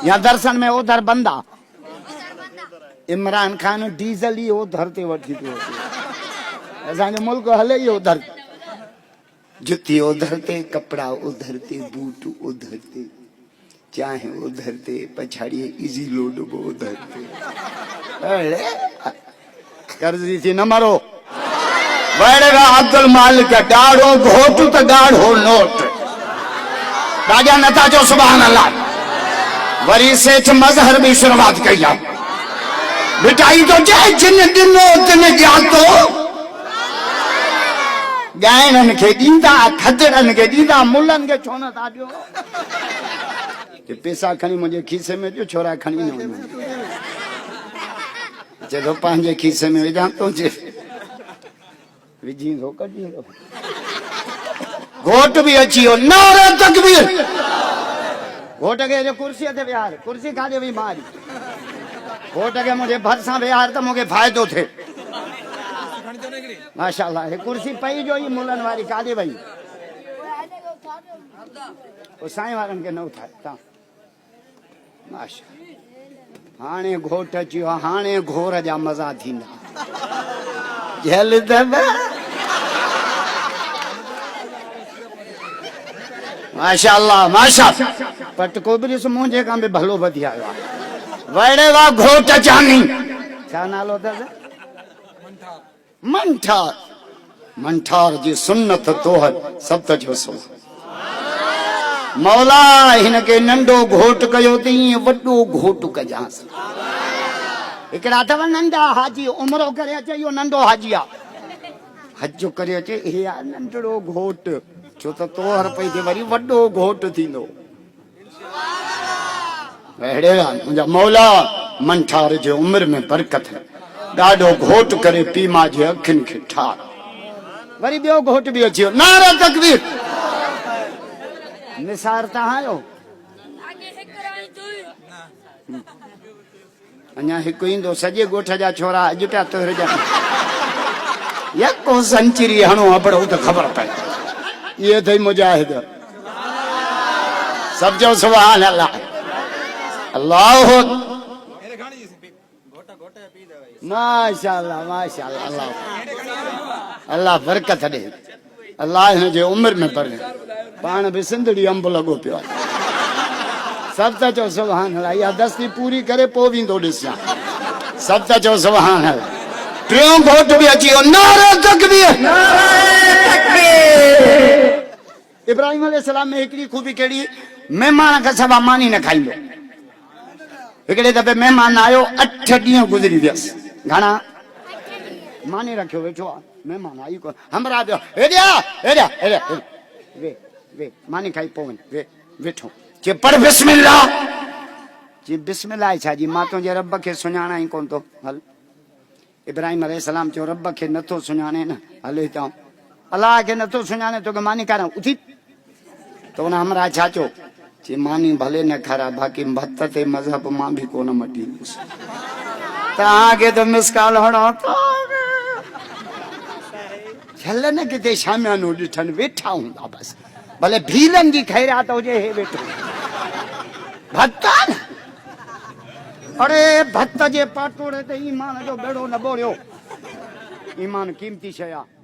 या दर्शन में उधर बंदा इमरान खान डीजल ही उधर ते वठी तो असांजो मुल्क हले ही उधर जुती उधर ते कपड़ा उधर ते बूट उधर ते चाहे उधर ते पछाड़ी इजी लोड उधर ते अरे कर्जी थी न मरो वड़ेगा अब्दुल मालिक डाढ़ो घोट तो डाढ़ो नोट राजा नता जो सुभान अल्लाह वरी सेठ मजहर भी शुरुआत कई आहे मिठाई तो चाहे जिन दिनो तिन जातो गायन के दींदा खदड़न के दींदा मुल्लन के छो न था दियो के पैसा खणी मुझे खीसे में जो छोरा खणी न जो पांजे खीसे में विझां तो जे विझी हो कढी घोट भी अची हो नारे तकबीर घोट के जो कुर्सी ते बिहार कुर्सी खादे भी मारी घोट के मुझे भरसा बिहार तो मुझे फायदो थे माशाल्लाह ये कुर्सी पई जो ही मुलन वाली कादे भाई ओ साईं वारन के न उठाए ता माशा हाने घोट अची हाने घोर जा मजा थींदा झल दबा माशाल्लाह माशा पट को भी मुझे का भी भलो बधिया वड़े वा घोट चानी क्या नालो दादा मंठार मंठार जी सुन्नत तोहर सब्त जो सो मौला हिनके नंढो घोट कयो ती वडो घोट कजांस एकड़ा अथव नंढा हाजी उमरो करे अचे यो नंढो हाजी आ हज करे अचे हे आ नंढड़ो घोट छो त तोहर पई थे वरी वडो घोट थींदो अहिड़े मुंहिंजा मौला मंठार जे उम्र में बरकत ॾाढो घोट करे पीमा जे अखियुनि खे ठार वरी ॿियो घोट बि अची वियो नारा तकबीर निसार तव्हां आहियो अञा हिकु ईंदो सॼे ॻोठ जा छोरा अॼु पिया तुरजा यको सेंचुरी हणो अबड़ो त ख़बर पए ये थई मुजाहिद सब जो सुभान अल्लाह अल्लाह माशाल्लाह माशाल्लाह अल्लाह अल्लाह बरकत दे अल्लाह हिन जे उम्र में पर पाण भी सिंधड़ी अंब लगो पियो सब त चो सुभान अल्लाह या दस्ती पूरी करे पो विंदो ॾिसां सब त चो सुभान अल्लाह टियों घोट भी अची वियो नारे तकबीर इब्राहिम अलैहिस्सलाम में हिकड़ी खूबी केड़ी मेहमान का सवा मानी न खाइंदो हिकड़े दफे मेहमान आयो 8 ॾींहं गुज़री वियस घणा मानी रखियो वेठो मेहमान आई को हमरा दियो हेडिया हेडिया हेडिया वे वे मानी खाई पोवन वे वेठो जे पर बिस्मिल्लाह जी बिस्मिल्लाह छा जी मां तुंहिंजे रब खे सुञाणा ई कोन तो हल इब्राहिम अलैहिस्सलाम चयो रब खे नथो सुञाणे न हल हितां अल्लाह के नथो सुञाणे तोखे मानी खारां उथी तो न हमरा छाचो जी मानी भले न खारा बाकी भत ते मजहब मां भी कोन मटी तहां के तो मिसकाल हणो छल न किते शामियानो ॾिठन वेठा हूंदा बस भले भीलन जी खैरात हुजे हे वेठो भत्ता अरे भत्त जे पाटोड़े ते ईमान जो बेड़ो न बोड़ियो ईमान कीमती शय आहे